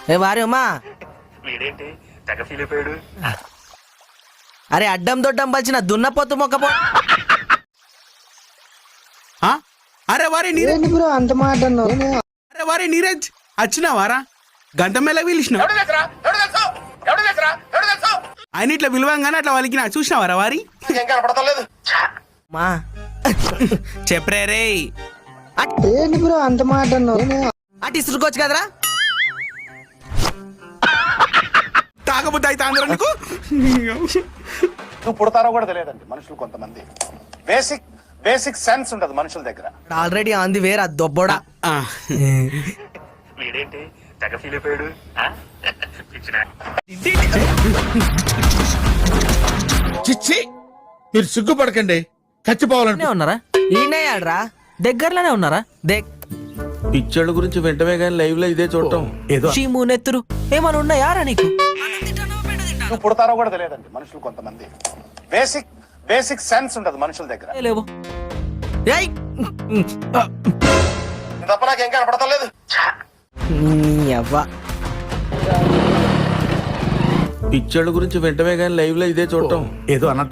ఏ వారి అమ్మా, వీడేంటి తెగ ఫీల్ అయిపోయాడు. అరే అడ్డం దొడ్డం పలిచిన దున్నపోతు మొక్కపో. అరే వారి నీరజ్ బ్రో అంత మాట అన్నావు? అరే వారి నీరజ్ వచ్చినావారా? గంట మేళ పిలిచిన ఆయన ఇట్లా పిలవంగానే అట్లా వాళ్ళకి చూసినావారా వారి? మా చెప్పరే రే. ఏంటి బ్రో అంత మాట అన్నావు? అటు ఇసురుకోవచ్చు కదరా. తాగబుద్ది అయితే అందరూ నీకు. నువ్వు పుడతారో కూడా తెలియదండి మనుషులు కొంతమంది. బేసిక్ సెన్స్ ఉండదు మనుషుల దగ్గర. ఆల్రెడీ అంది వేరా దొబ్బోడా. వీడేంటి తెగ ఫీల్ అయిపోయాడు. చిచ్చి, మీరు సిగ్గుపడకండి, చచ్చిపోవాలంటే ఉన్నారా? ఈయనయ్యాడ్రా, దగ్గరలోనే ఉన్నారా? పిచ్చోళ్ళ గురించి వెంటనే కానీ లైవ్ లో ఇదే చూడటం ఏదో. నెత్తురు ఏమన్నా ఉన్నాయారా నీకు? నువ్వు పుడతారో కూడా తెలియదండి మనుషులు కొంతమంది. బేసిక్ సెన్స్ ఉండదు మనుషుల దగ్గర. లేవు. ఏయ్ తప్ప నాకు ఏం కనపడతలేదు. అవ్వా, పిచ్చోళ్ళ గురించి వెంటనే కానీ లైవ్ లో ఇదే చూడటం ఏదో అన్నట్టు.